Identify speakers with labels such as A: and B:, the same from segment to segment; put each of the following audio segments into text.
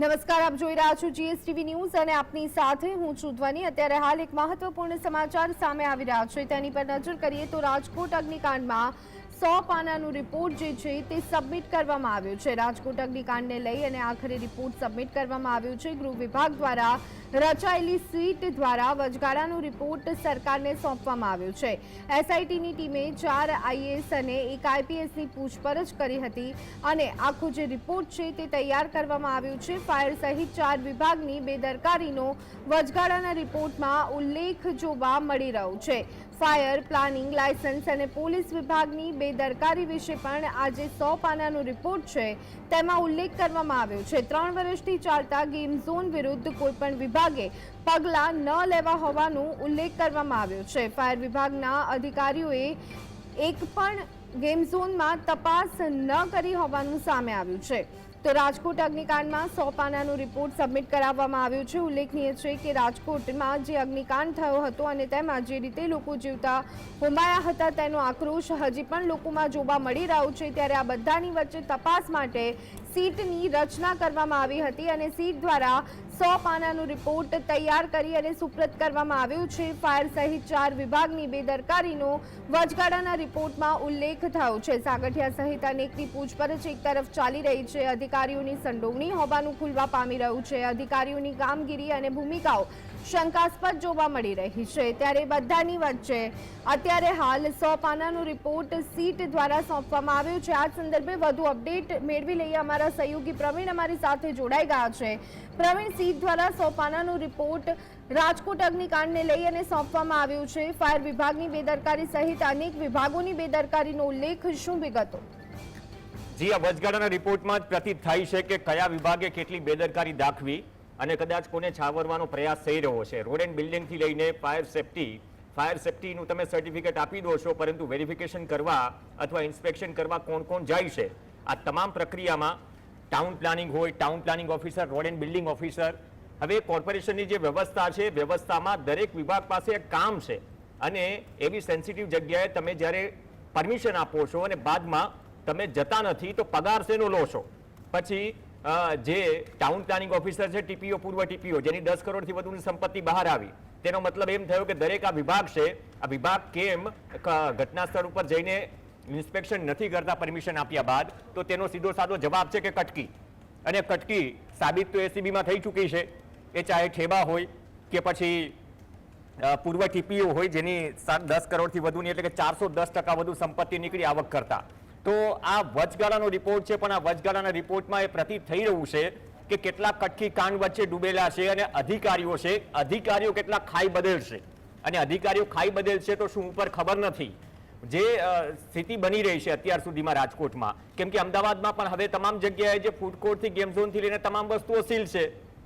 A: નમસ્કાર, આપ જોઈ રહ્યા છો જીએસટીવી ન્યૂઝ અને આપની સાથે હું છું ધ્વની। અત્યારે હાલ એક મહત્વપૂર્ણ સમાચાર સામે આવી રહ્યા છે, તેની પર નજર કરીએ તો રાજકોટ અગ્નિકાંડમાં 100 પાનાનું રિપોર્ટ જે છે તે સબમિટ કરવામાં આવ્યો છે। રાજકોટ અગ્નિકાંડને લઈ અને આખરે રિપોર્ટ સબમિટ કરવામાં આવ્યો છે। ગૃહ વિભાગ દ્વારા રચાયેલી સીટ દ્વારા વચગાળાનો રિપોર્ટ સરકારને સોંપવામાં આવ્યો છે। એસઆઈટીની ટીમે 4 આઈએએસ અને 1 આઈપીએસની પૂછપરછ કરી હતી અને આખો જે રિપોર્ટ છે તે તૈયાર કરવામાં આવ્યો છે। ફાયર સહિત 4 વિભાગની બેદરકારીનો વચગાળાના રિપોર્ટમાં ઉલ્લેખ જોવા મળી રહ્યો છે। ફાયર, પ્લાનિંગ, લાયસન્સ અને પોલીસ વિભાગની બેદરકારી વિશે પણ આજે 100 પાનાનો રિપોર્ટ છે તેમાં ઉલ્લેખ કરવામાં આવ્યો છે। 3 વર્ષથી ચાલતા ગેમ ઝોન વિરુદ્ધ કોઈપણ વિભાગે પગલાં ન લેવા હોવાનો ઉલ્લેખ કરવામાં આવ્યો છે। ફાયર વિભાગના અધિકારીઓએ એક પણ ગેમ ઝોનમાં તપાસ ન કરી હોવાનું સામે આવ્યું છે। તો રાજકોટ અગ્નિકાંડમાં 100 પાનાનો રિપોર્ટ સબમિટ કરાવવામાં આવ્યો છે। ઉલ્લેખનીય છે કે રાજકોટમાં જે અગ્નિકાંડ થયો હતો અને તેમાં જે રીતે લોકો જીવતા હોમાયા હતા તેનો આક્રોશ હજી પણ લોકોમાં જોવા મળી રહ્યો છે। ત્યારે આ બધાની વચ્ચે તપાસ માટે સીટની રચના કરવામાં આવી હતી અને સીટ દ્વારા 100 પાનાનો રિપોર્ટ તૈયાર કરી અને સુપ્રત કરવામાં આવ્યો છે। ફાયર સહિત 4 વિભાગની બેદરકારીનો વચગાળાના રિપોર્ટમાં ઉલ્લેખ થયો છે। સાગઠિયા સહિત અનેકની પૂછપરછ એક તરફ ચાલી રહી છે। અધિકારીઓની સંડોવણી હોવાનું ખુલવા પામી રહ્યું છે। અધિકારીઓની કામગીરી અને ભૂમિકાઓ શંકાસ્પદ જોવા મળી રહી છે। ત્યારે બધાની વચ્ચે અત્યારે હાલ 100 પાનાનો રિપોર્ટ સીટ દ્વારા સોંપવામાં આવ્યો છે। આ સંદર્ભે વધુ અપડેટ મેળવી લઈએ। અમારા સહયોગી પ્રવીણ અમારી સાથે જોડાઈ ગયા છે। પ્રવીણ, સીટ દ્વારા 100 પાનાનો રિપોર્ટ રાજકોટ અગ્નિકાંડને લઈ અને સોંપવામાં આવ્યો છે। ફાયર વિભાગની બેદરકારી સહિત અનેક વિભાગોની બેદરકારીનો ઉલ્લેખ, શું વિગતો?
B: જી, આ વચગાળાના રિપોર્ટમાં જ પ્રતીત થાય છે કે કયા વિભાગે કેટલી બેદરકારી દાખવી અને કદાચ કોને છાવરવાનો પ્રયાસ થઈ રહ્યો છે। રોડ એન્ડ બિલ્ડિંગથી લઈને ફાયર સેફ્ટીનું તમે સર્ટિફિકેટ આપી દો છો, પરંતુ વેરિફિકેશન કરવા અથવા ઇન્સ્પેક્શન કરવા કોણ કોણ જાય છે, આ તમામ પ્રક્રિયામાં ટાઉન પ્લાનિંગ હોય, town planning officer, road and building officer, હવે કોર્પોરેશનની જે વ્યવસ્થા છે, વ્યવસ્થામાં દરેક વિભાગ પાસે એક કામ છે અને એવી સેન્સિટિવ જગ્યાએ તમે જ્યારે પરમિશન આપો છો અને બાદમાં તમે જતા નથી તો પગાર શેનો લો છો? પછી જે ટાઉન પ્લાનિંગ ઓફિસર છે, ટીપીઓ, પૂર્વ ટીપીઓ, જેની 10 કરોડથી વધુની સંપત્તિ બહાર આવી, તેનો મતલબ એમ થયો કે દરેક આ વિભાગ છે, આ વિભાગ કેમ ઘટના સ્થળ ઉપર જઈને ઇન્સ્પેક્શન નથી કરતા પરમિશન આપ્યા બાદ? તો તેનો સીધો સાદો જવાબ છે કે કટકી। અને કટકી સાબિત તો એસીબીમાં થઈ ચૂકી છે। એ ચાહે ઠેબા હોય કે પછી પૂર્વ ટીપીઓ હોય, જેની 10 કરોડથી વધુની એટલે કે 410% વધુ સંપત્તિ નીકળી આવક કરતા। તો આ વચગાળાનો રિપોર્ટ છે, પણ આ વચગાળાના રિપોર્ટમાં એ પ્રતીત થઈ રહ્યું છે કે કેટલા કટકી કાંડ વચ્ચે ડૂબેલા છે અને અધિકારીઓ કેટલા ખાઈ બદેલ છે। અને અધિકારીઓ ખાઈ બદેલ છે તો શું ઉપર ખબર નથી? જે સ્થિતિ બની રહી છે અત્યાર સુધીમાં રાજકોટમાં, કેમ કે અમદાવાદમાં પણ હવે તમામ જગ્યાએ જે ફૂડ કોર્ટથી ગેમ ઝોનથી લઈને તમામ વસ્તુઓ સીલ છે।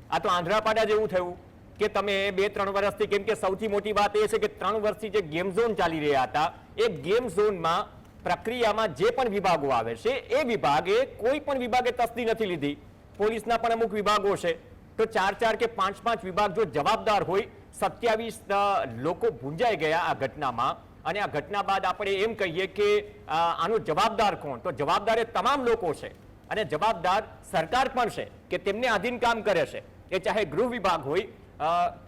B: આ તો આંધ્રાપાડા જેવું થયું કે તમે 2-3 વર્ષથી, કેમ કે સૌથી મોટી વાત એ છે કે 3 વર્ષથી જે ગેમ ઝોન ચાલી રહ્યા હતા, એ ગેમ ઝોનમાં પ્રક્રિયામાં જે પણ વિભાગો આવે છે એ વિભાગે કોઈ પણ વિભાગે તસ્દી નથી લીધી। પોલીસના પણ અમુક વિભાગો છે, તો 4 કે 5 વિભાગ જો જવાબદાર હોય, 27 લોકો ભૂંજાઈ ગયા આ ઘટનામાં, અને આ ઘટના બાદ આપણે એમ કહીએ કે આનો જવાબદાર કોણ? તો જવાબદાર એ તમામ લોકો છે અને જવાબદાર સરકાર પણ છે કે તેમને આધીન કામ કરે છે। એ ચાહે ગૃહ વિભાગ હોય,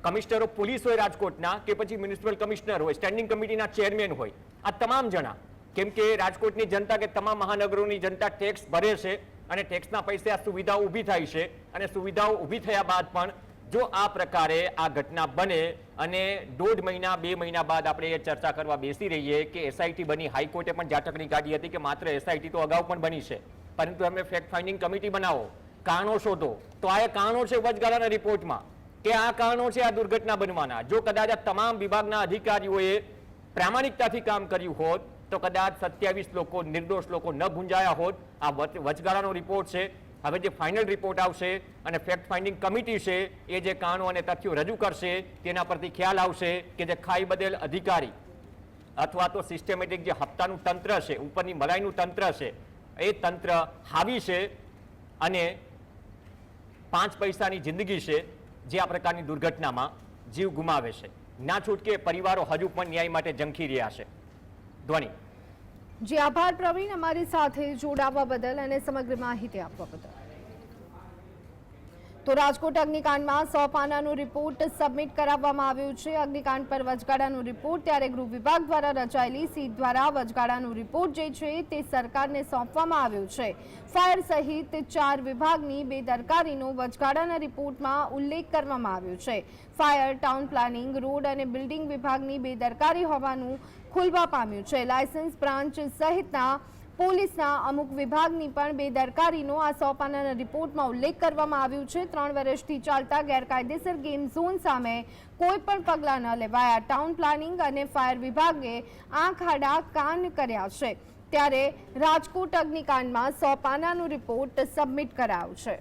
B: કમિશનર ઓફ પોલીસ હોય રાજકોટના, કે પછી મ્યુનિસિપલ કમિશનર હોય, સ્ટેન્ડિંગ કમિટીના ચેરમેન હોય, આ તમામ જણા, કેમ કે રાજકોટની જનતા કે તમામ મહાનગરોની જનતા ટેક્સ ભરે છે અને ટેક્સના પૈસે આ સુવિધાઓ ઊભી થાય છે। અને સુવિધાઓ ઊભી થયા બાદ પણ જો આ પ્રકારે આ ઘટના બને અને 1.5 મહિના 2 મહિના બાદ આપણે એ ચર્ચા કરવા બેસી રહીએ કે એસઆઈટી બની, હાઈકોર્ટે પણ ઝાટકણી કાઢી હતી કે માત્ર એસઆઈટી તો અગાઉ પણ બની છે, પરંતુ અમે ફેક્ટ ફાઇન્ડિંગ કમિટી બનાવો, કારણો શોધો, તો આ કારણો છે વચગાળાના રિપોર્ટમાં કે આ કારણો છે આ દુર્ઘટના બનવાના। જો કદાચ આ તમામ વિભાગના અધિકારીઓએ પ્રામાણિકતાથી કામ કર્યું હોત તો કદાચ 27 લોકો, નિર્દોષ લોકો ન ગુંજાયા હોત। આ વચગાળાનો રિપોર્ટ છે, હવે જે ફાઇનલ રિપોર્ટ આવશે અને ફેક્ટ ફાઇન્ડિંગ કમિટી છે એ જે કારણો અને તથ્યો રજૂ કરશે તેના પરથી ખ્યાલ આવશે કે જે ખાઈ બદેલ અધિકારી અથવા તો સિસ્ટમેટિક જે હપ્તાનું તંત્ર છે, ઉપરની મલાઈનું તંત્ર છે, એ તંત્ર હાવી છે અને 5 પૈસાની જિંદગી છે જે આ પ્રકારની દુર્ઘટનામાં જીવ ગુમાવે છે। ના છૂટકે પરિવારો હજુ પણ ન્યાય માટે ઝંખી રહ્યા છે। ધ્વની।
A: જી, આભાર પ્રવીણ, અમારી સાથે જોડાવા બદલ અને સમગ્ર માહિતી આપવા બદલ। તો રાજકોટ અગ્નિકાંડમાં 100 પાનાનો રિપોર્ટ સબમિટ કરાવવામાં આવ્યો છે. અગ્નિકાંડ પર વચગાળાનો રિપોર્ટ ત્યારે ગૃહ વિભાગ દ્વારા રચાયેલી સીટ દ્વારા વચગાળાનો રિપોર્ટ જે છે તે સરકારને સોંપવામાં આવ્યો છે. ફાયર સહિત 4 વિભાગની બેદરકારીનો વચગાળાના રિપોર્ટમાં ઉલ્લેખ કરવામાં આવ્યો છે. ફાયર, ટાઉન પ્લાનિંગ, રોડ અને બિલ્ડિંગ વિભાગની બેદરકારી હોવાનું ખુલવા પામ્યું છે. લાયસન્સ બ્રાન્ચ સહિતના પોલીસના અમુક વિભાગની પણ બેદરકારીનો આ 100 પાનાના રિપોર્ટમાં ઉલ્લેખ કરવામાં આવ્યો છે. 3 વર્ષથી ચાલતા ગેરકાયદેસર ગેમ ઝોન સામે કોઈ પણ પગલાં ન લેવાયા. ટાઉન પ્લાનિંગ અને ફાયર વિભાગે આંખ આડા કાન કર્યા છે. ત્યારે રાજકોટ અગ્નિકાંડમાં 100 પાનાનો રિપોર્ટ સબમિટ કરાયો છે.